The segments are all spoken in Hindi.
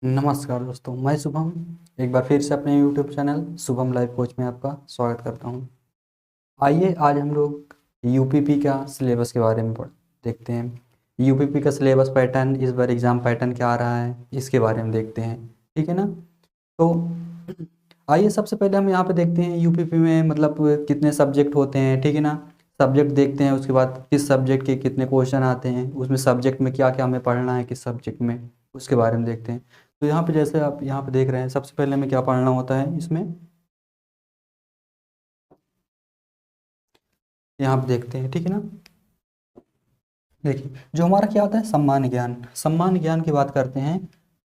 नमस्कार दोस्तों, मैं शुभम एक बार फिर से अपने YouTube channel Shubham life coach में आपका स्वागत करता हूं। आइए आज हम लोग यूपीपी का सिलेबस के बारे में देखते हैं। यूपीपी का सिलेबस पैटर्न, इस बार एग्ज़ाम पैटर्न क्या आ रहा है, इसके बारे में देखते हैं। ठीक है ना। तो आइए सबसे पहले हम यहाँ पे देखते हैं यूपीपी में मतलब कितने सब्जेक्ट होते हैं। ठीक है ना। सब्जेक्ट देखते हैं, उसके बाद किस सब्जेक्ट के कितने क्वेश्चन आते हैं, उसमें सब्जेक्ट में क्या क्या हमें पढ़ना है, किस सब्जेक्ट में, उसके बारे में देखते हैं। तो यहाँ पे जैसे आप यहाँ पे देख रहे हैं, सबसे पहले हमें क्या पढ़ना होता है इसमें, यहाँ पे देखते हैं। ठीक है ना। देखिए जो हमारा क्या होता है, सम्मान ज्ञान। सम्मान ज्ञान की बात करते हैं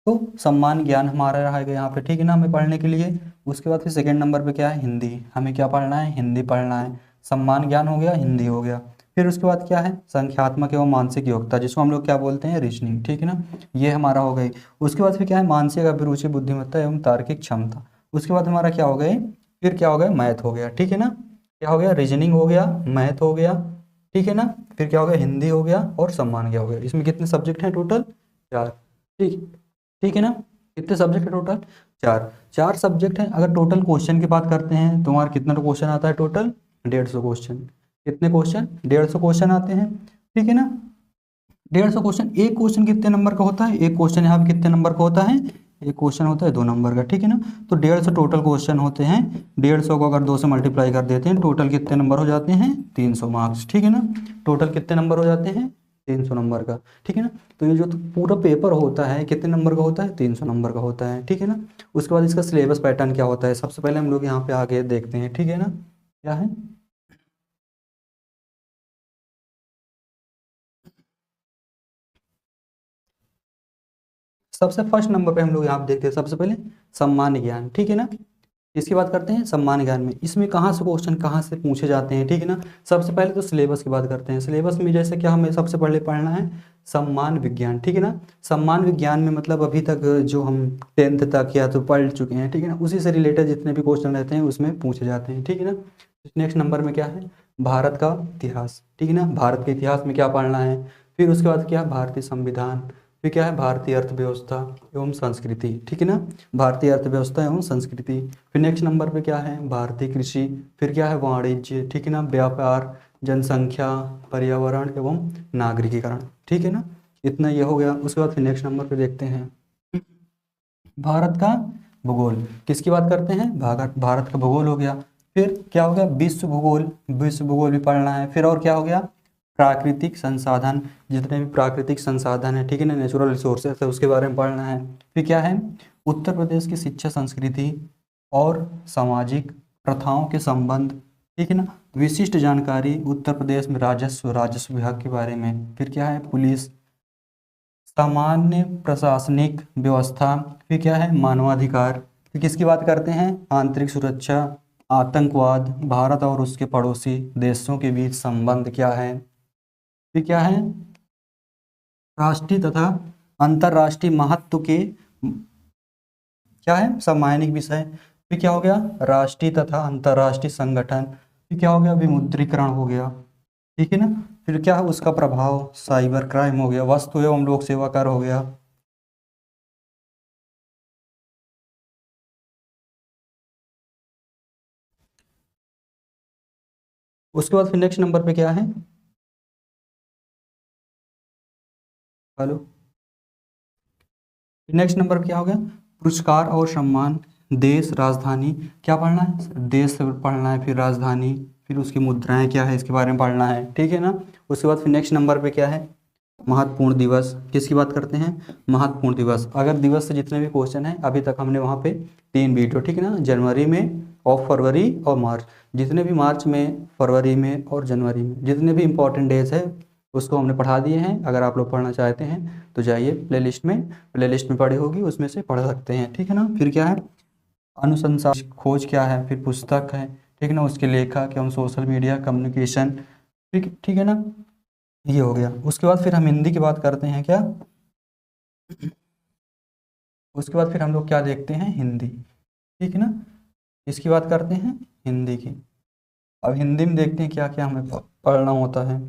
तो सम्मान ज्ञान हमारा रहेगा यहाँ पे। ठीक है ना, हमें पढ़ने के लिए। उसके बाद फिर सेकंड नंबर पे क्या है, हिंदी। हमें क्या पढ़ना है, हिंदी पढ़ना है। सम्मान ज्ञान हो गया, हिंदी हो गया। फिर उसके बाद क्या है, संख्यात्मक एवं मानसिक योग्यता, जिसको हम लोग क्या बोलते हैं, रीजनिंग। ठीक है ना, ये हमारा हो गई। उसके बाद फिर क्या है, मानसिक अभिरुचि, बुद्धिमत्ता एवं तार्किक क्षमता। उसके बाद हमारा क्या हो गए, फिर क्या हो गया, मैथ हो गया। ठीक है ना, क्या हो गया, रीजनिंग हो गया, मैथ हो गया। ठीक है ना। फिर क्या हो गया, हिंदी हो गया और सम्मान क्या हो गया। इसमें कितने सब्जेक्ट हैं टोटल, चार। ठीक। ठीक है ना। कितने सब्जेक्ट है टोटल, चार। चार सब्जेक्ट हैं। अगर टोटल क्वेश्चन की बात करते हैं तो हमारा कितना क्वेश्चन आता है टोटल, 150 क्वेश्चन। कितने क्वेश्चन, 150 क्वेश्चन आते हैं। ठीक है ना। 150 क्वेश्चन। एक क्वेश्चन कितने नंबर का होता है, एक क्वेश्चन यहाँ पे कितने नंबर का होता है, एक क्वेश्चन होता है 2 नंबर का। ठीक है ना। तो 150 टोटल क्वेश्चन होते हैं। 150 को अगर 2 से मल्टीप्लाई कर देते हैं, टोटल कितने नंबर हो जाते हैं, 300 मार्क्स। ठीक है ना। टोटल कितने नंबर हो जाते हैं, 300 नंबर का। ठीक है ना। तो ये जो तो पूरा पेपर होता है कितने नंबर का होता है, 300 नंबर का होता है। ठीक है ना। उसके बाद इसका सिलेबस पैटर्न क्या होता है, सबसे पहले हम लोग यहाँ पे आगे देखते हैं। ठीक है ना, क्या है, सबसे फर्स्ट नंबर पे हम लोग यहाँ पे देखते हैं सबसे पहले सम्मान ज्ञान। ठीक है ना। इसकी बात करते हैं सम्मान ज्ञान में, इसमें कहाँ से क्वेश्चन कहाँ से पूछे जाते हैं। ठीक है ना। सबसे पहले तो सिलेबस की बात करते हैं। सिलेबस में जैसे क्या हमें सबसे पहले पढ़ना है, सम्मान विज्ञान। ठीक है ना। सम्मान विज्ञान में मतलब अभी तक जो हम 10th तक या तो पढ़ चुके हैं, ठीक है ना, उसी से रिलेटेड जितने भी क्वेश्चन रहते हैं उसमें पूछे जाते हैं। ठीक है ना। नेक्स्ट नंबर में क्या है, भारत का इतिहास। ठीक है ना, भारत के इतिहास में क्या पढ़ना है। फिर उसके बाद क्या है, भारतीय संविधान। फिर क्या है, भारतीय अर्थव्यवस्था एवं संस्कृति। ठीक है ना, भारतीय अर्थव्यवस्था एवं संस्कृति। फिर नेक्स्ट नंबर पे क्या है, भारतीय कृषि। फिर क्या है, वाणिज्य। ठीक है ना, व्यापार, जनसंख्या, पर्यावरण एवं नागरिकीकरण। ठीक है ना, इतना ये हो गया। उसके बाद फिर नेक्स्ट नंबर पे देखते हैं भारत का भूगोल। किसकी बात करते हैं, भारत भारत का भूगोल हो गया। फिर क्या हो गया, विश्व भूगोल। विश्व भूगोल भी पढ़ना है। फिर और क्या हो गया, प्राकृतिक संसाधन, जितने भी प्राकृतिक संसाधन है, ठीक है ना, नेचुरल रिसोर्सेज है, उसके बारे में पढ़ना है। फिर क्या है, उत्तर प्रदेश की शिक्षा संस्कृति और सामाजिक प्रथाओं के संबंध। ठीक है ना, विशिष्ट जानकारी उत्तर प्रदेश में राजस्व, राजस्व विभाग के बारे में। फिर क्या है, पुलिस, सामान्य प्रशासनिक व्यवस्था। फिर क्या है, मानवाधिकार। फिर किसकी बात करते हैं, आंतरिक सुरक्षा, आतंकवाद, भारत और उसके पड़ोसी देशों के बीच संबंध क्या है। फिर क्या है, राष्ट्रीय तथा अंतर्राष्ट्रीय महत्व के क्या है, समसामयिक विषय। फिर क्या हो गया, राष्ट्रीय तथा अंतर्राष्ट्रीय संगठन। फिर क्या हो गया, विमुद्रीकरण हो गया। ठीक है ना। फिर क्या है, उसका प्रभाव, साइबर क्राइम हो गया, वस्तु एवं लोक सेवा कर हो गया। उसके बाद फिर नेक्स्ट नंबर पे क्या है, हेलो, नेक्स्ट नंबर पे क्या हो गया, पुरस्कार और सम्मान, देश, राजधानी। क्या पढ़ना है, देश पढ़ना है, फिर राजधानी, फिर उसकी मुद्राएं क्या है, इसके बारे में पढ़ना है। ठीक है ना। उसके बाद फिर नेक्स्ट नंबर पे क्या है, महत्वपूर्ण दिवस। किसकी बात करते हैं, महत्वपूर्ण दिवस। अगर दिवस से जितने भी क्वेश्चन हैं अभी तक हमने वहाँ पे 3 वीडियो, ठीक है ना, जनवरी में और फरवरी और मार्च, जितने भी मार्च में, फरवरी में और जनवरी में जितने भी इंपॉर्टेंट डेज है उसको हमने पढ़ा दिए हैं। अगर आप लोग पढ़ना चाहते हैं तो जाइए प्लेलिस्ट में पढ़ी होगी, उसमें से पढ़ सकते हैं। ठीक है ना। फिर क्या है, अनुसंधान खोज क्या है, फिर पुस्तक है, ठीक है ना, उसके लेखक एवं सोशल मीडिया कम्युनिकेशन। ठीक ठीक है ना, ये हो गया। उसके बाद फिर हम हिंदी की बात करते हैं क्या, उसके बाद फिर हम लोग क्या देखते हैं, हिंदी। ठीक है ना, इसकी बात करते हैं, हिंदी की। अब हिंदी में देखते हैं क्या क्या हमें पढ़ना होता है।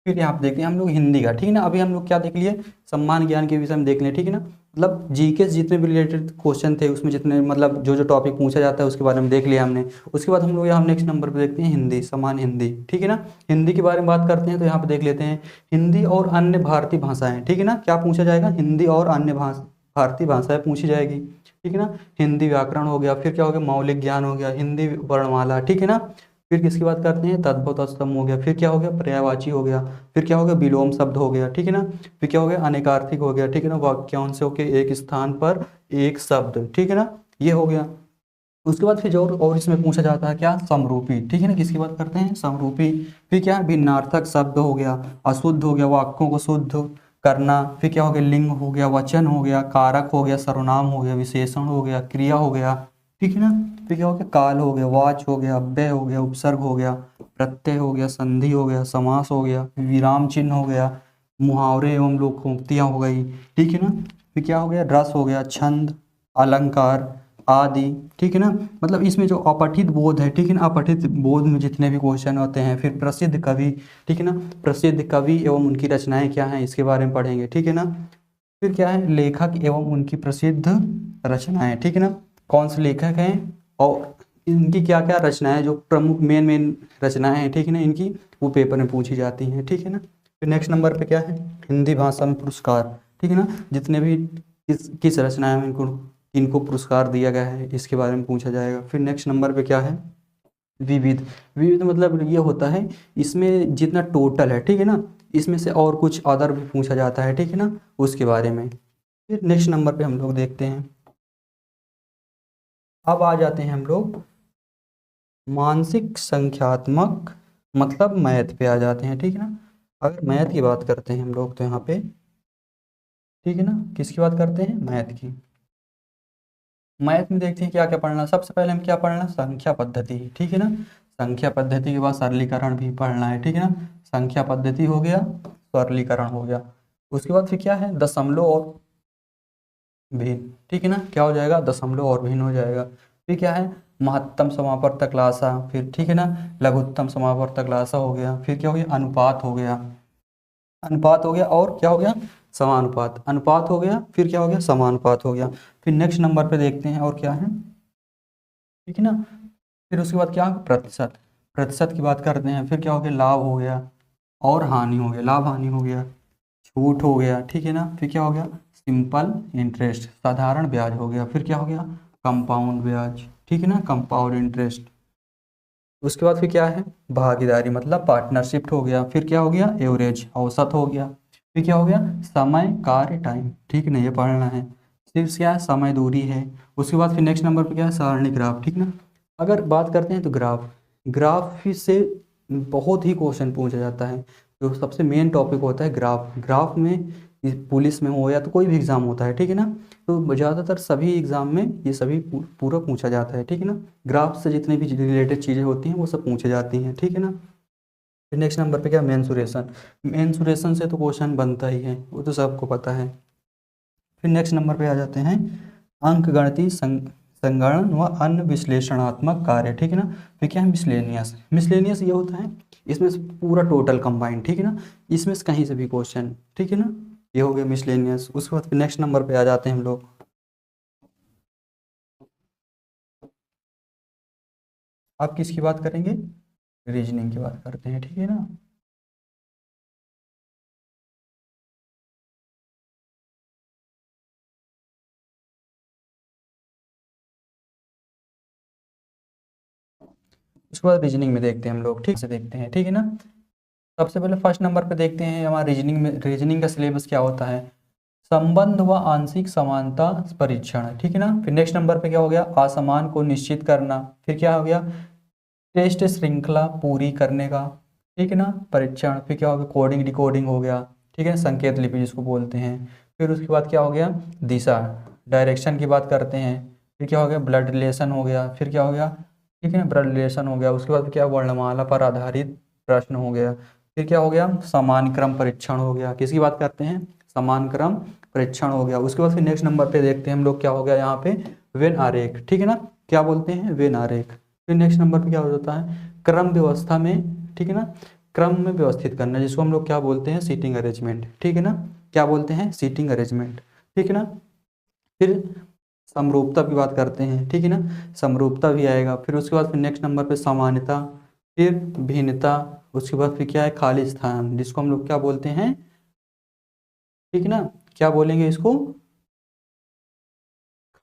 फिर यहाँ पे देखते हैं हम लोग हिंदी का, ठीक है ना। अभी हम लोग क्या देख लिए, सम्मान ज्ञान के विषय में देख लिए, ठीक है ना। मतलब जीके से जितने भी रिलेटेड क्वेश्चन थे उसमें जितने मतलब जो जो टॉपिक पूछा जाता है उसके बारे में देख लिया हमने। उसके बाद हम लोग यहाँ नेक्स्ट नंबर पे देखते हैं हिंदी, सम्मान हिंदी, ठीक है ना। हिंदी के बारे में बात करते हैं तो यहाँ पे देख लेते हैं हिंदी और अन्य भारतीय भाषाएं, ठीक है ना। क्या पूछा जाएगा, हिंदी और अन्य भारतीय भाषाएं पूछी जाएगी, ठीक है ना। हिंदी व्याकरण हो गया, फिर क्या हो गया, मौलिक ज्ञान हो गया, हिंदी वर्णमाला, ठीक है ना। फिर किसकी बात करते हैं, तद्भव तत्सम हो गया, फिर क्या हो गया, पर्यायवाची हो गया, फिर क्या हो गया, विलोम शब्द हो गया, ठीक है ना। फिर क्या हो गया, अनेकार्थिक हो गया, ठीक है ना। वाक्यांशों के एक स्थान पर एक शब्द, ठीक है ना, ये हो गया। उसके बाद फिर जो और इसमें पूछा जाता है क्या, समरूपी, ठीक है ना। किसकी बात करते हैं, समरूपी। फिर क्या है, भिन्नार्थक शब्द हो गया, अशुद्ध हो गया, वाक्यों को शुद्ध करना, फिर क्या हो गया, लिंग हो गया, वचन हो गया, कारक हो गया, सर्वनाम हो गया, विशेषण हो गया, क्रिया हो गया, ठीक है ना। फिर क्या हो गया, काल हो गया, वाच हो गया, अव्यय हो गया, उपसर्ग हो गया, प्रत्यय हो गया, संधि हो गया, समास हो गया, विराम चिन्ह हो गया, मुहावरे एवं लोकोक्तियां हो गई, ठीक है ना। फिर क्या हो गया, रस हो गया, छंद, अलंकार आदि, ठीक है ना। मतलब इसमें जो अपठित बोध है, ठीक है ना, अपठित बोध में जितने भी क्वेश्चन होते हैं। फिर प्रसिद्ध कवि, ठीक है ना, प्रसिद्ध कवि एवं उनकी रचनाएं क्या हैं इसके बारे में पढ़ेंगे, ठीक है ना। फिर क्या है, लेखक एवं उनकी प्रसिद्ध रचनाएं, ठीक है ना, कौन से लेखक हैं और इनकी क्या क्या रचनाएं, जो प्रमुख मेन मेन रचनाएं हैं, ठीक है ना, इनकी वो पेपर में पूछी जाती हैं, ठीक है ना। फिर नेक्स्ट नंबर पे क्या है, हिंदी भाषा में पुरस्कार, ठीक है ना, जितने भी किस रचनाएं में इनको पुरस्कार दिया गया है इसके बारे में पूछा जाएगा। फिर नेक्स्ट नंबर पे क्या है, विविध। विविध मतलब ये होता है इसमें जितना टोटल है, ठीक है ना, इसमें से और कुछ अदर भी पूछा जाता है, ठीक है ना, उसके बारे में। फिर नेक्स्ट नंबर पे हम लोग देखते हैं, अब आ जाते हैं हम लोग मानसिक संख्यात्मक, मतलब मैथ पे आ जाते हैं, ठीक है ना। अगर मैथ की बात करते हैं हम लोग तो यहाँ पे, ठीक है ना, किसकी बात करते हैं, मैथ की। मैथ में देखते हैं क्या क्या पढ़ना। सबसे पहले हम क्या पढ़ना, संख्या पद्धति, ठीक है ना। संख्या पद्धति के बाद सरलीकरण भी पढ़ना है, ठीक है ना। संख्या पद्धति हो गया, सरलीकरण हो गया। उसके बाद फिर क्या है, दशमलव और भिन्न, ठीक है ना, क्या हो जाएगा, दशमलव और भिन्न हो जाएगा। फिर क्या है, महत्तम समापवर्तक लासा, फिर ठीक है ना, लघुत्तम समापवर्तक लासा हो गया। फिर क्या हो गया, अनुपात हो गया, अनुपात हो गया, और क्या हो गया, समानुपात, अनुपात हो गया, फिर क्या हो गया, समानुपात हो गया। फिर नेक्स्ट नंबर पे देखते हैं और क्या है, ठीक है ना। फिर उसके बाद क्या, प्रतिशत, प्रतिशत की बात करते हैं। फिर क्या हो गया, लाभ हो गया और हानि हो गया, लाभ हानि हो गया, छूट हो गया, ठीक है ना। फिर क्या हो गया, सिंपल इंटरेस्ट, साधारण ब्याज हो गया। फिर क्या हो गया, कंपाउंड ब्याज, ठीक है ना, कंपाउंड इंटरेस्ट। उसके बाद फिर क्या है, भागीदारी मतलब पार्टनरशिप हो गया। फिर क्या हो गया, एवरेज, औसत हो गया। फिर क्या हो गया, समय, कार्य, टाइम, ठीक है ना, ये पढ़ना है। फिर क्या है, समय दूरी है। उसके बाद फिर नेक्स्ट नंबर पे क्या है, सारणी ग्राफ, ठीक ना। अगर बात करते हैं तो ग्राफ, ग्राफ से बहुत ही क्वेश्चन पूछा जाता है। जो सबसे मेन टॉपिक होता है ग्राफ, ग्राफ में पुलिस में हो या तो कोई भी एग्ज़ाम होता है, ठीक है ना, तो ज़्यादातर सभी एग्ज़ाम में ये सभी पूरा पूछा जाता है, ठीक है ना। ग्राफ से जितनी भी रिलेटेड चीज़ें होती हैं वो सब पूछी जाती हैं, ठीक है ना। फिर नेक्स्ट नंबर पे क्या, मेंसुरेशन, मेंसुरेशन से तो क्वेश्चन बनता ही है, वो तो सबको पता है। फिर नेक्स्ट नंबर पे आ जाते हैं अंकगणितीय संगणन व अन्य विश्लेषणात्मक कार्य, ठीक है ना। फिर क्या है, मिसलेनियस, मिसलेनियस ये होता है इसमें से पूरा टोटल कंबाइंड, ठीक है ना, इसमें से कहीं से भी क्वेश्चन, ठीक है ना, ये हो गया मिसलेनियस। उसके बाद फिर नेक्स्ट नंबर पे आ जाते हैं हम लोग, आप किसकी बात करेंगे, रीजनिंग की बात करते हैं, ठीक है ना। उसके बाद रीजनिंग में देखते हैं हम लोग, ठीक से देखते हैं, ठीक है ना। सबसे पहले फर्स्ट नंबर पे देखते हैं हमारा रीजनिंग में, रीजनिंग का सिलेबस क्या होता है, संबंध व आंशिक समानता परीक्षण, ठीक है ना। फिर नेक्स्ट नंबर पे क्या हो गया, असमान को निश्चित करना। फिर क्या हो गया, टेस्ट श्रृंखला पूरी करने का, ठीक है ना, परीक्षण। फिर क्या हो गया, कोडिंग डिकोडिंग हो गया, ठीक है, संकेत लिपि जिसको बोलते हैं। फिर उसके बाद क्या हो गया, दिशा, डायरेक्शन की बात करते हैं। फिर क्या हो गया, ब्लड रिलेशन हो गया। फिर क्या हो गया, ठीक है, ब्लड रिलेशन हो गया। उसके बाद क्या, वर्णमाला पर आधारित प्रश्न हो गया। फिर क्या हो गया, समान क्रम परीक्षण हो गया, किसकी बात करते हैं, समान क्रम परीक्षण हो गया। उसके बाद फिर नेक्स्ट नंबर पे देखते हैं हम लोग क्या हो गया यहाँ पे, वेन आरेख, ठीक है ना, क्या बोलते हैं, वेन आरेख। फिर नेक्स्ट नंबर पे क्या हो जाता है, क्रम व्यवस्था में, ठीक है ना, क्रम में व्यवस्थित करना, जिसको हम लोग क्या बोलते हैं, सीटिंग अरेंजमेंट, ठीक है ना, क्या बोलते हैं, सीटिंग अरेंजमेंट, ठीक है ना। फिर समरूपता की बात करते हैं, ठीक है ना, समरूपता भी आएगा। फिर उसके बाद फिर नेक्स्ट नंबर पे समानता, फिर भिन्नता, उसके बाद फिर क्या है, खाली स्थान, जिसको हम लोग क्या बोलते हैं, ठीक है ना, क्या बोलेंगे इसको,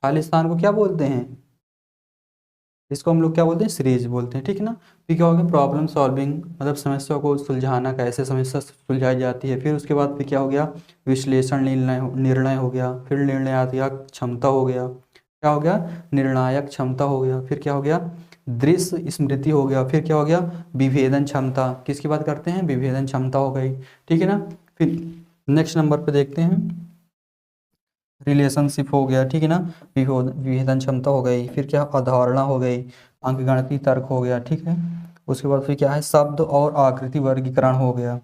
खाली स्थान को क्या बोलते हैं, इसको हम लोग क्या बोलते हैं, सीरीज बोलते हैं, ठीक है ना। फिर क्या हो गया, प्रॉब्लम सॉल्विंग, मतलब समस्या को सुलझाना, कैसे समस्या सुलझाई जाती है। फिर उसके बाद फिर क्या हो गया, विश्लेषण, निर्णय निर्णय हो गया। फिर निर्णयात्मक क्षमता हो गया, क्या हो गया, निर्णायक क्षमता हो गया। फिर क्या हो गया, दृश्य स्मृति हो गया। फिर क्या हो गया, विभेदन क्षमता, किसकी बात करते हैं, विभेदन क्षमता हो गई, ठीक है ना। फिर नेक्स्ट नंबर पे देखते हैं, रिलेशनशिप हो गया, ठीक है ना, विभेदन क्षमता हो गई। फिर क्या, अवधारणा हो गई, अंकगणितीय तर्क हो गया, ठीक है। उसके बाद फिर क्या है, शब्द और आकृति वर्गीकरण हो गया,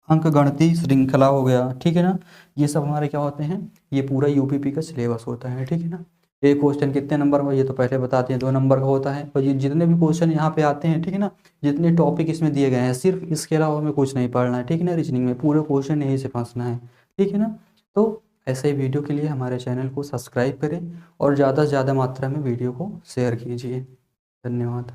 अंकगणितीय श्रृंखला हो गया, ठीक है ना। ये सब हमारे क्या होते हैं, ये पूरा यूपीपी का सिलेबस होता है, ठीक है ना। ये क्वेश्चन कितने नंबर का, ये तो पहले बताते हैं, 2 नंबर का होता है। और ये जितने भी क्वेश्चन यहाँ पे आते हैं, ठीक है ना, जितने टॉपिक इसमें दिए गए हैं, सिर्फ इसके अलावा हमें कुछ नहीं पढ़ना है, ठीक है ना। रीजनिंग में पूरे क्वेश्चन यहीं से फंसना है, ठीक है ना। तो ऐसे ही वीडियो के लिए हमारे चैनल को सब्सक्राइब करें और ज़्यादा से ज़्यादा मात्रा में वीडियो को शेयर कीजिए। धन्यवाद।